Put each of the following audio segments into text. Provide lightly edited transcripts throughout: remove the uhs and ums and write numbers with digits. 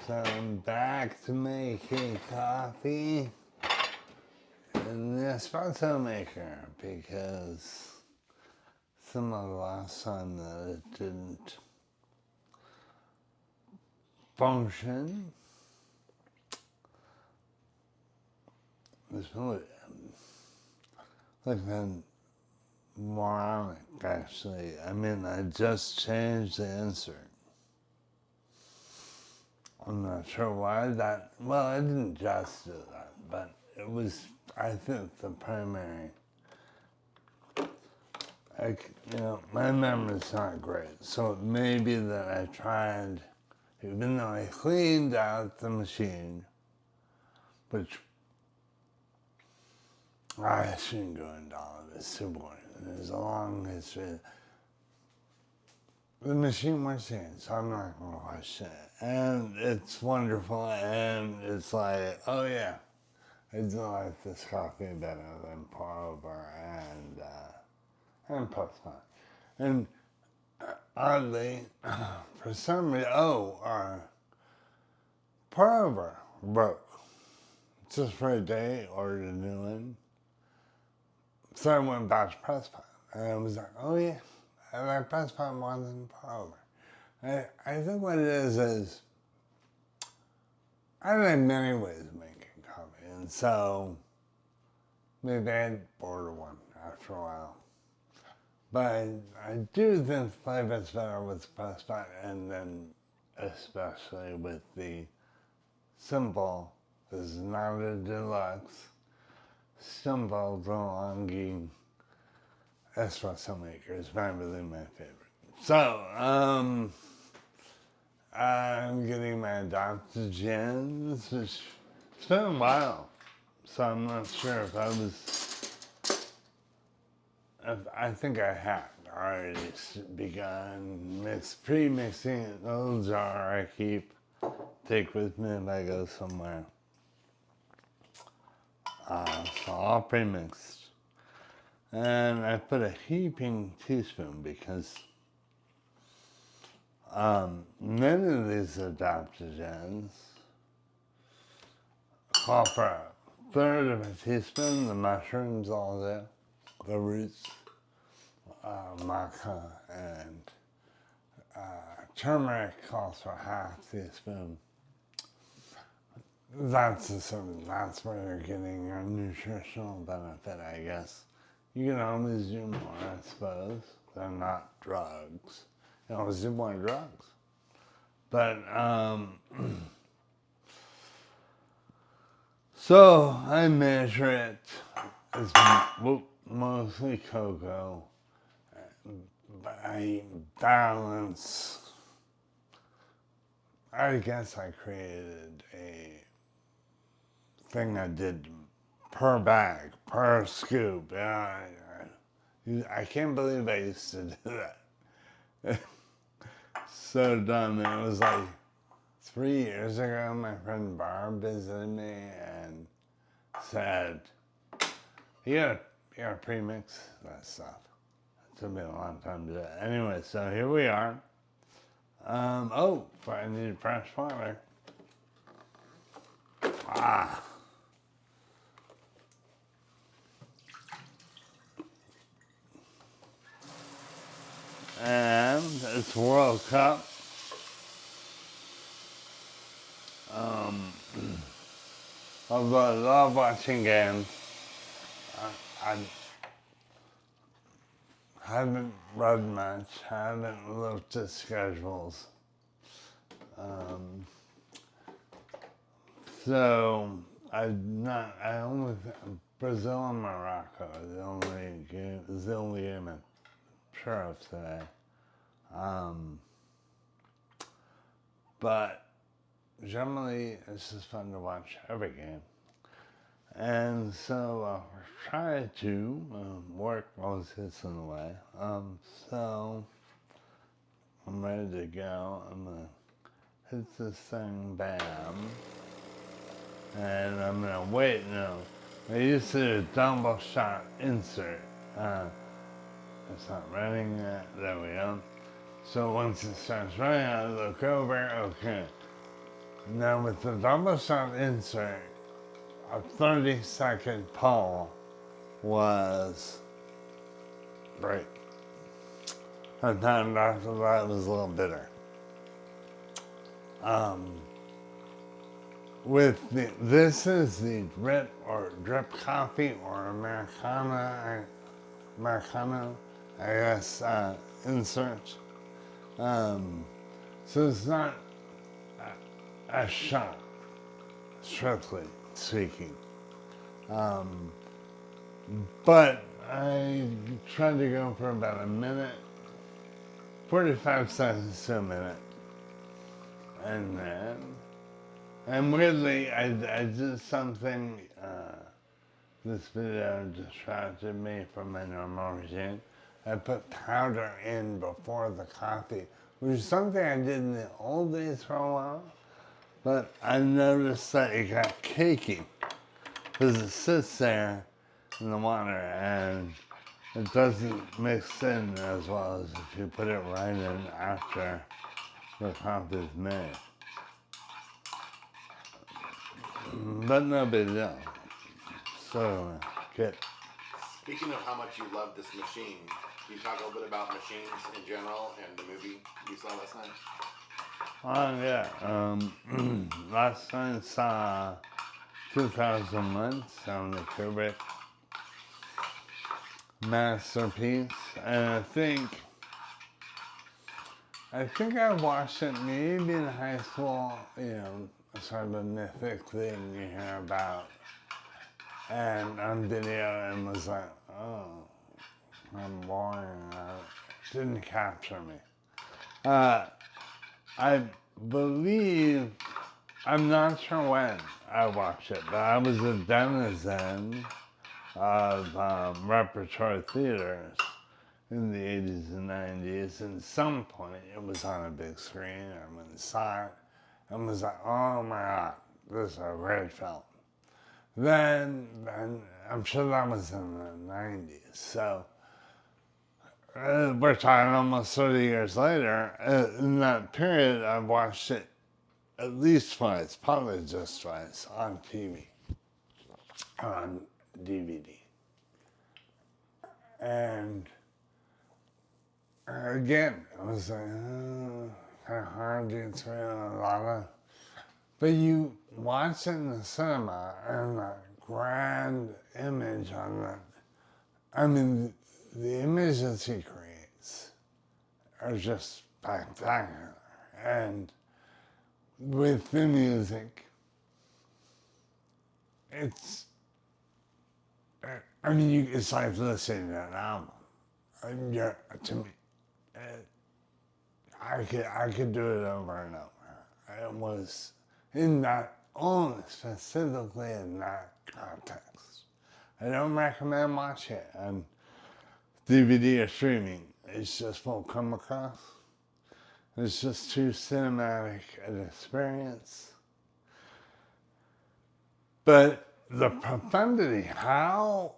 So I'm back to making coffee in the espresso maker because some of the last time that it didn't function. It's really like been moronic actually. I mean, I just changed the insert. I'm not sure why that, well, I didn't just do that, but it was, I think, the primary. My memory's not great, so it may be that I tried, even though I cleaned out the machine, which I shouldn't go into all of it, it's too boring. There's a long history. The machine works again, so I'm not going to question it. And it's wonderful, and it's like, oh yeah, I do like this coffee better than pour over and postpone. And oddly, for some reason, pour over broke. Just for a day, ordered a new one. So I went back to press pan, and I was like, oh yeah, I like press pan more than pour over. I think what it is I like many ways of making coffee, and so maybe I'd order one after a while. But I do think the flavor's better with press pan, and then especially with the simple, this is not a deluxe, simple DeLonghi espresso maker is probably my favorite. So, I'm getting my adaptogens, which it's been a while, so I'm not sure if I think I had already begun pre-mixing it in a little jar I take with me if I go somewhere. So all pre-mixed. And I put a heaping teaspoon because many of these adaptogens call for a third of a teaspoon, the mushrooms all there, the roots, maca, and turmeric calls for half teaspoon. That's where you're getting your nutritional benefit, I guess. You can always do more, I suppose. They're not drugs. You can always do more drugs. But, so I measure it. It's mostly cocoa. But I balance. I guess I created a thing I did per bag, per scoop. I can't believe I used to do that. So dumb. And it was like 3 years ago, my friend Barb visited me and said, you gotta pre-mix that stuff. It took me a long time to do it. Anyway, so here we are. I need fresh water. And it's World Cup. Although I love watching games, I haven't read much, haven't looked at schedules. So I only Brazil and Morocco is the only game I'm sure of today. But generally, it's just fun to watch every game. And so I'll try to work most hits in the way. So I'm ready to go. I'm going to hit this thing, bam. And I'm going to wait now. I used to do a double shot insert. It's not running yet. There we go. So once it starts running, I look over. Okay. Now with the double shot insert, a 30-second pull was great. And then after that it was a little bitter. This is the drip coffee or Americano, I guess, insert. So it's not a shot, strictly speaking. But I tried to go for about a minute, 45 seconds to a minute. And weirdly, I did something, this video distracted me from my normal routine. I put powder in before the coffee, which is something I did in the old days for a while, but I noticed that it got cakey because it sits there in the water and it doesn't mix in as well as if you put it right in after the coffee is made. But no big deal. So, get. Speaking of how much you love this machine, can you talk a little bit about machines in general and the movie you saw last night? Oh, yeah. Last night saw 2001, Stanley Kubrick masterpiece, and I think I watched it maybe in high school, sort of a mythic thing you hear about, and on video, and was like, oh, I'm boring, it didn't capture me. I believe, I'm not sure when I watched it, but I was a denizen of repertory theaters in the 80s and 90s, and at some point it was on a big screen. I went and saw it and was like, oh my god, this is a great film. Then I'm sure that was in the 90s, so we're talking almost 30 years later. In that period, I watched it at least twice, probably just twice, on TV, on DVD. And again, it was like, kind of hard to get through a lot of. But you watch it in the cinema and the grand image on that. I mean, the images he creates are just spectacular. And with the music, it's, it's like listening to an album. To me, I could do it over and over. It was in that, only specifically in that context. I don't recommend watching it on DVD or streaming. It's just won't come across. It's just too cinematic an experience. But the profundity, how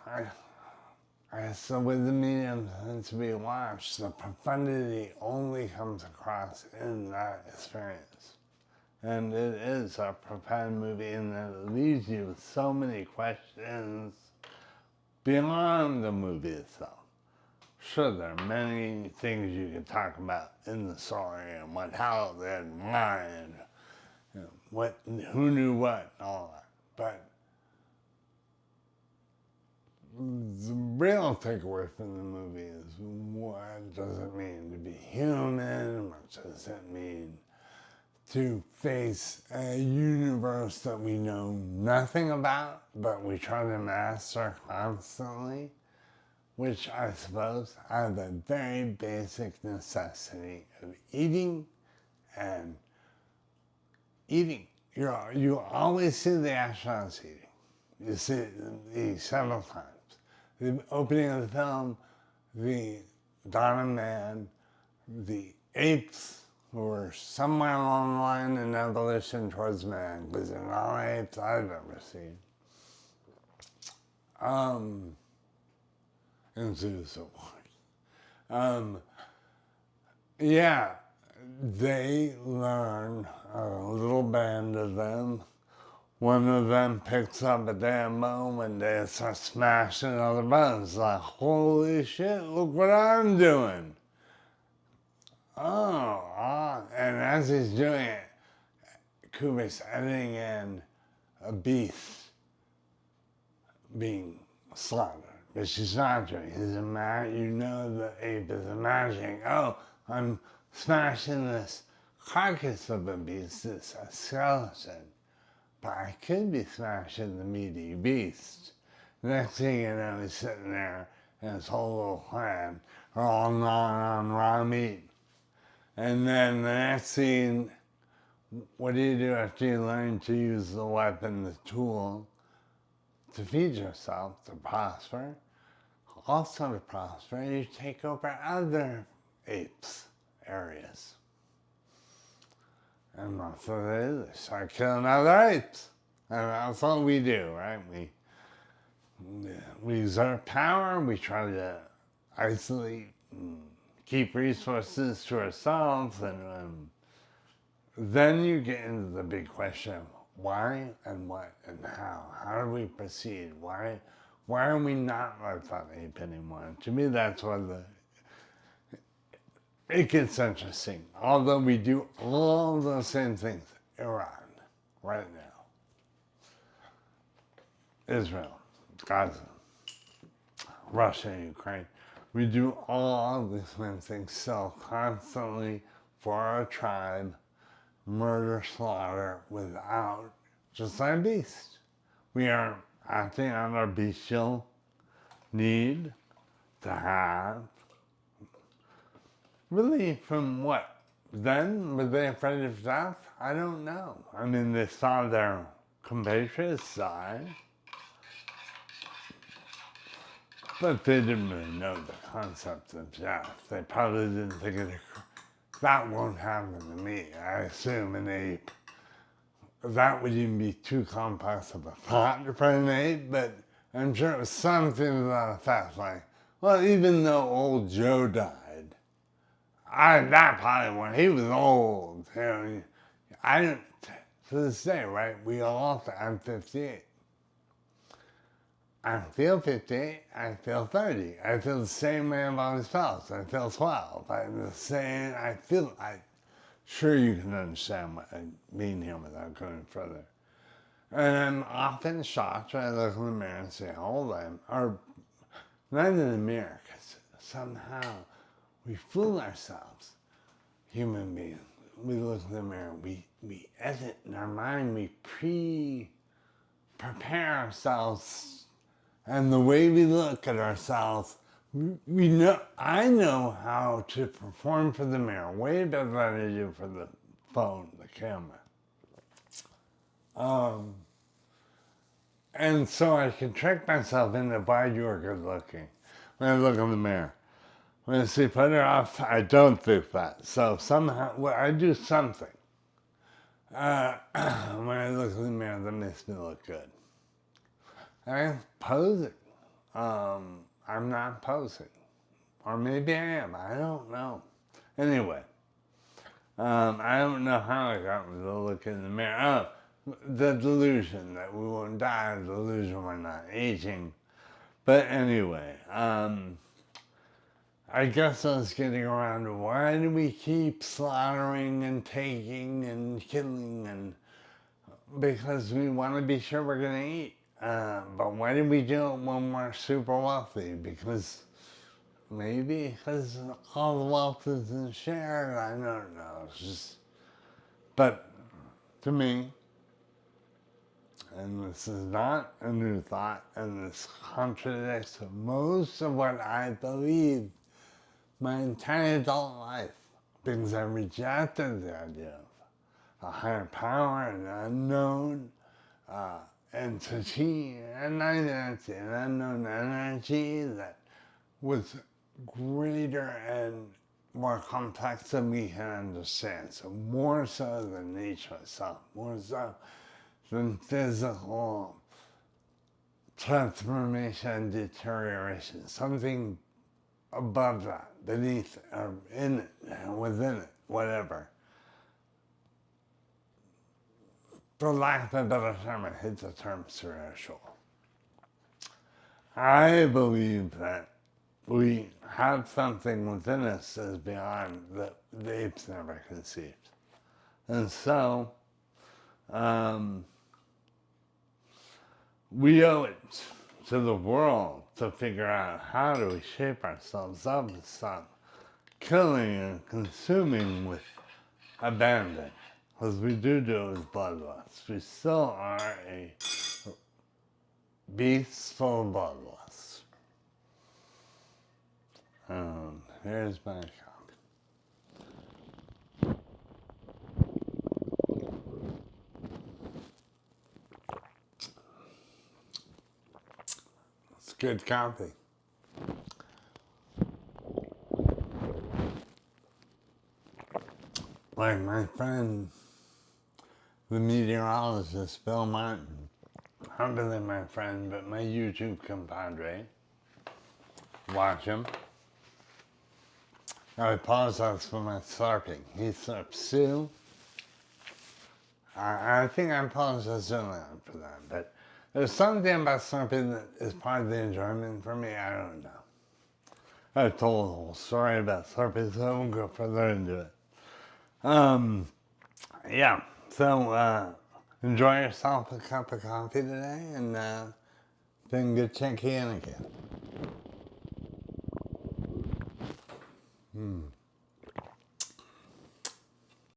I guess with the medium to be watched, the profundity only comes across in that experience. And it is a profound movie in that it leaves you with so many questions beyond the movie itself. Sure, there are many things you can talk about in the story and what happened and why and who knew what and all that. But the real takeaway from the movie is what does it mean to be human? What does it mean to face a universe that we know nothing about, but we try to master constantly? Which I suppose are the very basic necessity of eating and eating. You always see the astronauts eating. You see it several times. The opening of the film, the Donna Man, the apes who were somewhere along the line in evolution towards man, because they're not apes I've ever seen. And zoos, of course. Yeah, they learn, a little band of them. One of them picks up a damn bone and they start smashing other bones. Like, holy shit, look what I'm doing. And as he's doing it, Kubrick's editing in a beast being slaughtered. But she's not doing it. You know the ape is imagining, oh, I'm smashing this carcass of a beast, it's a skeleton. But I could be smashing the meaty beast. Next thing you know, he's sitting there and his whole little clan are all gnawing on raw meat. And then the next scene, what do you do after you learn to use the weapon, the tool, to feed yourself, to prosper? Also to prosper, you take over other apes' areas. And that's what they do. They start killing other apes. And that's what we do, right? We exert power, we try to isolate and keep resources to ourselves, and then you get into the big question of why and what and how. How do we proceed? Why are we not like that ape anymore? To me, that's where it gets interesting. Although we do all the same things. Iran, right now. Israel, Gaza, Russia, Ukraine. We do all these same things still constantly for our tribe, murder, slaughter, without, just like beasts. We are acting on our bestial need to have relief from what? Then, were they afraid of death? I don't know. I mean, they saw their compatriots die, but they didn't really know the concept of death. They probably didn't think that won't happen to me. I assume an ape, that would even be too complex of a thought for an ape, but I'm sure it was something to that effect. Like, well, even though old Joe died, that probably when he was old, you know, I don't, to this day, right, we all, I'm 58. I feel 58, I feel 30. I feel the same way I've always felt. I feel 12. I'm the same, sure you can understand what I mean here without going further. And I'm often shocked when I look in the mirror and say, hold on, or not in the mirror, because somehow we fool ourselves, human beings. We look in the mirror, we edit in our mind, we prepare ourselves, and the way we look at ourselves, we know, I know how to perform for the mirror way better than I do for the phone, the camera. And so I can trick myself into why you're good looking when I look in the mirror. When I see put her off, I don't do that. So somehow, well, I do something. When I look in the mirror, that makes me look good. I'm posing. I'm not posing. Or maybe I am. I don't know. Anyway, I don't know how I got with the look in the mirror. Oh, the delusion that we won't die, the delusion we're not aging. But anyway, I guess I was getting around to why do we keep slaughtering and taking and killing, and because we want to be sure we're going to eat. But why do we do it when we're super wealthy? Because maybe because all the wealth isn't shared. I don't know. It's just, but to me, and this is not a new thought, and this contradicts most of what I believe my entire adult life, because I rejected the idea of a higher power, an unknown entity, an identity, an unknown energy that was greater and more complex than we can understand. So more so than nature itself, more so than physical transformation and deterioration. Something above that, beneath it, or in it, within it. whatever. For lack of a better term, I hate the term spiritual. I believe that we have something within us that is beyond that the apes never conceived. And so, we owe it to the world to figure out how do we shape ourselves up and stop killing and consuming with abandon. Because we do with bloodlust. We still are a beast full of bloodlust. Here's my copy. It's good copy. Like my friend, the meteorologist, Bill Martin, not really my friend, but my YouTube compadre. Watch him. I apologize for my slurping. He slurps too. I think I apologize for that, but there's something about slurping that is part of the enjoyment for me. I don't know. I told the whole story about slurping, so I won't go further into it. Yeah, so enjoy yourself a cup of coffee today, and then get check in again.